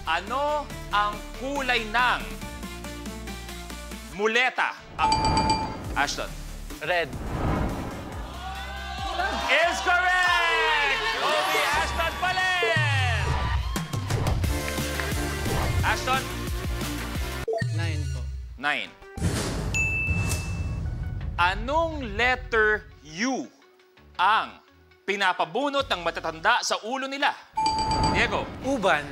Ano ang kulay ng muleta? Ashton. Red. Is correct! Kobe, Ashton Palen! Ashton? 9 po. 9. Anong letter U ang pinapabunot ng matatanda sa ulo nila? Diego. Uban.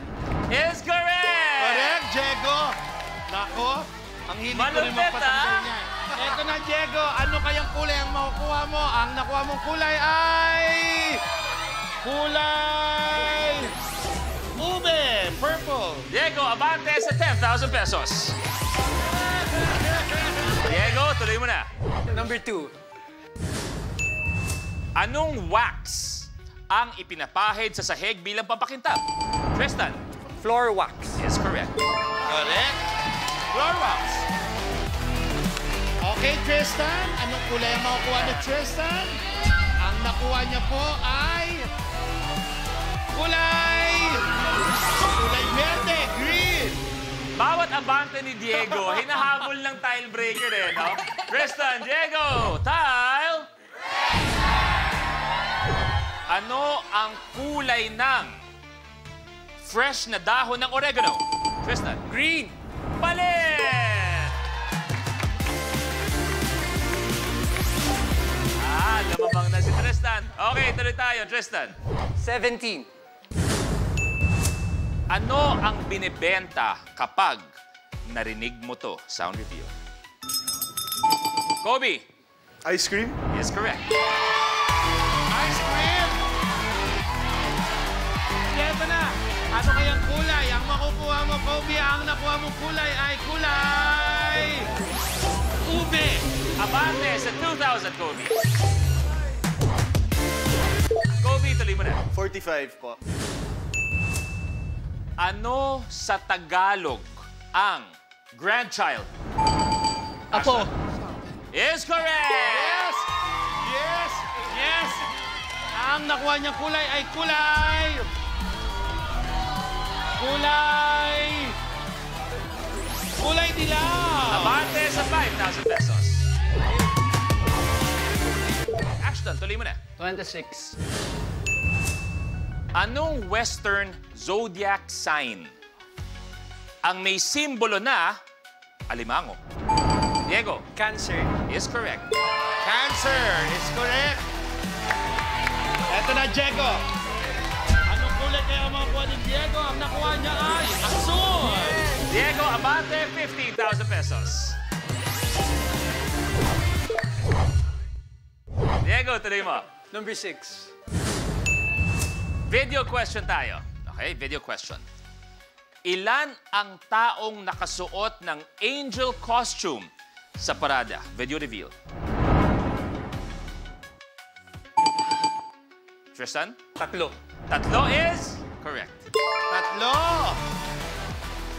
Is correct! Correct, Diego. Nako, ang hilig ko rin Malupit, magpatanggal niya. Eto na, Diego. Ano kayang kulay ang makukuha mo? Ang nakuha mong kulay ay... Kulay... Ube! Purple! Diego, abante sa 10,000 pesos. Diego, tuloy mo na. Number 2. Anong wax ang ipinapahid sa sahig bilang pampakintab? Tristan. Floor wax. Is correct. Correct. Floor wax. Okay, Tristan. Anong kulay ang makukuha ni Tristan? Ang nakuha niya po ay... Kulay verde, green. Bawat abante ni Diego, hinahabol ng tile breaker eh, no? Tristan, Diego, tile! Ano ang kulay ng fresh na dahon ng oregano? Tristan. Green. Palit! Lumabang na si Tristan. Okay, tuloy tayo, Tristan. 17. Ano ang binibenta kapag narinig mo to? Sound review. Kobe. Ice cream? Is correct. Ice cream. Ito na. Ano kayang kulay? Ang makukuha mo, Kobe, ang nakuha mong kulay ay kulay... Ube. Abante sa 2,000, Kobe. Kobe, tuloy mo na. 45 po. Ano sa Tagalog ang grandchild? Apo. Is correct! Yes! Yes! Yes! Ang nakuha niyang kulay ay kulay... Kulay dilaw! Abante sa 5,000 pesos. Ashton, tuloy mo na. 26. Anong Western zodiac sign ang may simbolo na alimango? Diego. Cancer. Is correct. Cancer is correct. Eto na, Diego. Anong kulay kaya ang makuha ni Diego? Ang nakuha niya ay asul. Diego, abante 15,000 pesos. Diego, tuloy mo. Number 6. Video question tayo. Okay, video question. Ilan ang taong nakasuot ng angel costume sa parada? Video reveal. Tristan? 3. Tatlo is correct. Tatlo.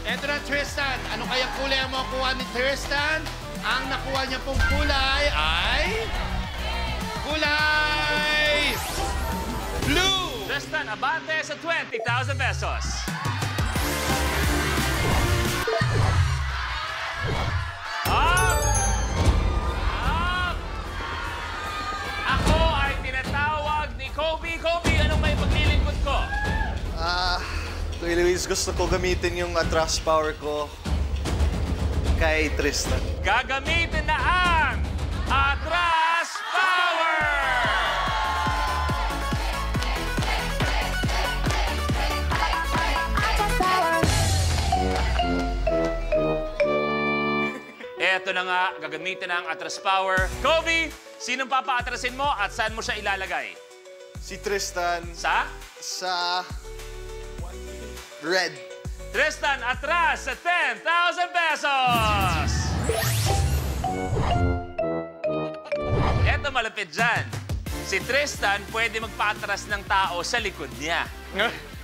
Eto na, Tristan. Ano kayang kulay ang makuha ni Tristan? Ang nakuha niya pong kulay ay... Kulay... Blue! Tristan, abante sa 20,000 pesos. Up! Up! Ako ay tinatawag ni Kobe. Kobe, anong may paglilingkod ko? Kuya Luis, gusto ko gamitin yung atras power ko kay Tristan. Gagamitin na ang Atras Power! Eto na nga, gagamitin na ang Atras Power. Kobe, sinong papaatrasin mo at saan mo siya ilalagay? Si Tristan Sa? sa red. Tristan, atras sa 10,000 pesos! Eto malapit dyan. Si Tristan pwede magpaatras ng tao sa likod niya.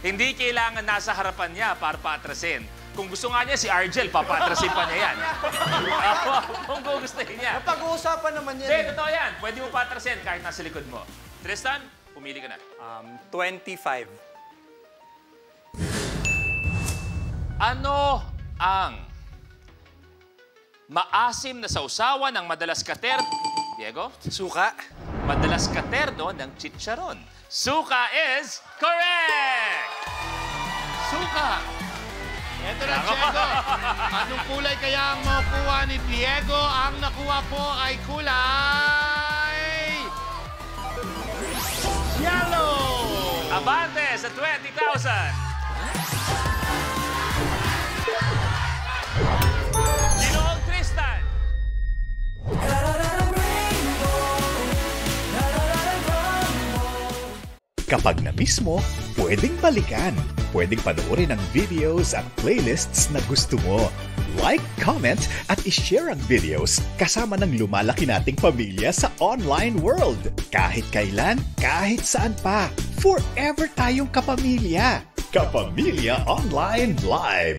Hindi kailangan nasa harapan niya para paatrasin. Kung gusto nga niya si Argel, papaatrasin pa niya yan. Kung gugustuhin niya. Pag-uusapan naman yan. Hindi, totoo yan. Pwede mo paatrasin kahit nasa likod mo. Tristan, pumili ka na. 25. Ano ang maasim na sausawan ng madalas Diego? Suka. Madalas katerno ng chicharon. Suka is correct! Suka. Ito na, Diego. Anong kulay kaya ang makukuha ni Diego? Ang nakuha po ay kulay... yellow! Abante sa 20,000. Ginoong Tristan. Kapag na-miss mo, pwedeng balikan. Pwedeng panoorin ang videos at playlists na gusto mo. Like, comment, at ishare ang videos kasama ng lumalaki nating pamilya sa online world. Kahit kailan, kahit saan pa. Forever tayong kapamilya. Kapamilya Online Live.